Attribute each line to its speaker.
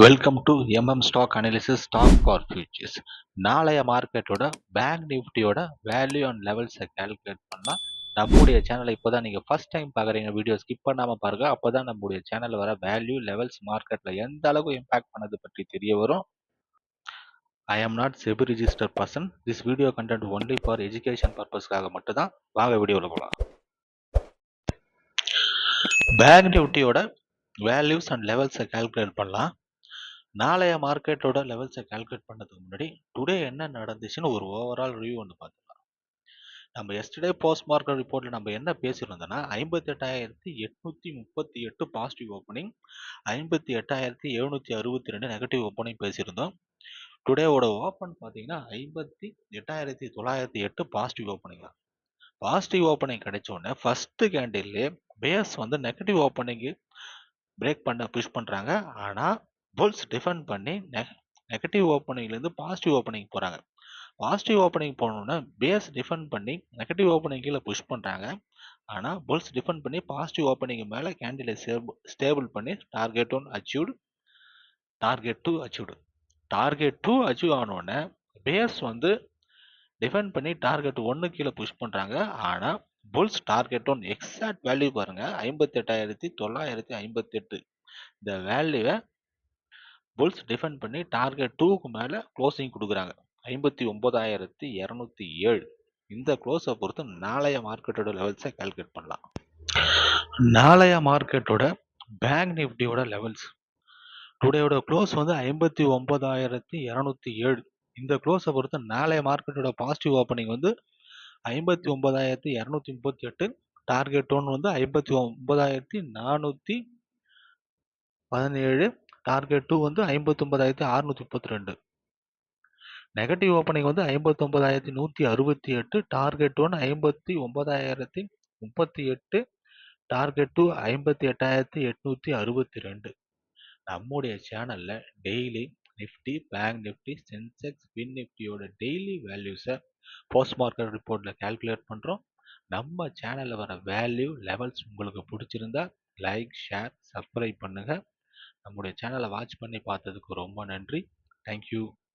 Speaker 1: Welcome to stock analysis stock for futures. நாளைய மார்க்கெட்டோட bank நிஃப்டியோட வேல்யூ அண்ட் லெவல்ஸை கால்குலேட் பண்ணலாம். நம்முடைய சேனலை இப்போ தான் நீங்கள் ஃபர்ஸ்ட் டைம் பார்க்குறீங்க, வீடியோ ஸ்கிப் பண்ணாமல் பாருங்கள். அப்போ தான் நம்முடைய சேனலில் வர வேல்யூ லெவல்ஸ் மார்க்கெட்டில் எந்த அளவுக்கு இம்பாக்ட் பண்ணது பற்றி தெரிய வரும். I am not SEBI register person. This video content only for education பர்பஸ்க்காக மட்டும்தான். வாங்க வீடியோவில் போகலாம். பேங்க் நிஃப்டியோட வேல்யூஸ் அண்ட் லெவல்ஸை கால்குலேட் பண்ணலாம். நாளைய மார்க்கெட்டோட லெவல்ஸை கால்குலேட் பண்ணதுக்கு முன்னாடி டுடே என்ன நடந்துச்சுன்னு ஒரு ஓவரால் ரிவ்யூ ஒன்று பார்த்துக்கலாம். நம்ம எஸ்டர்டே போஸ்ட் மார்க்கெட் ரிப்போர்ட்ல நம்ம என்ன பேசியிருந்தோம்னா 58,838 பாசிட்டிவ் ஓப்பனிங், 58,762 நெகட்டிவ் ஓப்பனிங் பேசியிருந்தோம். டுடேவோட ஓப்பன் பார்த்தீங்கன்னா 58,908 பாசிட்டிவ் ஓப்பனிங் தான். பாசிட்டிவ் ஓப்பனிங் கிடைச்ச உடனே ஃபர்ஸ்ட் கேண்டில்லே பேஸ் வந்து நெகட்டிவ் ஓப்பனிங்கு பிரேக் பண்ண புஷ் பண்ணுறாங்க. ஆனால் புல்ஸ் டிஃபெண்ட் பண்ணி நெகட்டிவ் ஓப்பனிங்லேருந்து பாசிட்டிவ் ஓப்பனிங் போகிறாங்க. பாசிட்டிவ் ஓப்பனிங் போனோன்னா பேஸ் டிஃபெண்ட் பண்ணி நெகட்டிவ் ஓப்பனிங் கீழே புஷ் பண்ணுறாங்க. ஆனால் புல்ஸ் டிஃபெண்ட் பண்ணி பாசிட்டிவ் ஓப்பனிங் மேலே கேண்டிலை ஸ்டேபிள் பண்ணி target 1 achieved, target 2 achieved. Target 2 achieve ஆனோடனே பேஸ் வந்து டிஃபெண்ட் பண்ணி டார்கெட் 1 கீழே புஷ் பண்ணுறாங்க. ஆனால் புல்ஸ் டார்கெட் 1 எக்ஸாக்ட் வேல்யூ பாருங்கள், 58,958. இந்த வேல்யூவை புல்ஸ் டிஃபெண்ட் பண்ணி டார்கெட் 2க்கு மேலே க்ளோசிங் கொடுக்குறாங்க, 59,207. இந்த க்ளோஸை பொறுத்து நாளைய மார்க்கெட்டோட லெவல்ஸை கால்குலேட் பண்ணலாம். நாளைய மார்க்கெட்டோட பேங்க் நிஃப்டியோட லெவல்ஸ் டுடேயோட க்ளோஸ் வந்து 59,207. இந்த க்ளோஸை பொறுத்து நாளைய மார்க்கெட்டோட பாசிட்டிவ் ஓப்பனிங் வந்து 59,238. டார்கெட் 1 வந்து 59,417. டார்கெட் 2 வந்து 59,632. நெகட்டிவ் ஓப்பனிங் வந்து 59,168. டார்கெட் 1 59,038. டார்கெட் 2 58,862. நம்முடைய சேனல்ல daily Nifty, bank Nifty, Sensex, பின் நிஃப்டியோட டெய்லி வேல்யூஸை போஸ்ட் மார்க்கெட் ரிப்போர்ட்ல கால்குலேட் பண்றோம். நம்ம சேனல்ல வர வேல்யூ லெவல்ஸ் உங்களுக்கு பிடிச்சிருந்தா லைக், ஷேர், சப்ஸ்கிரைப் பண்ணுங்க. நம்முடைய சேனலை வாட்ச் பண்ணி பார்த்ததுக்கு ரொம்ப நன்றி. தேங்க்யூ.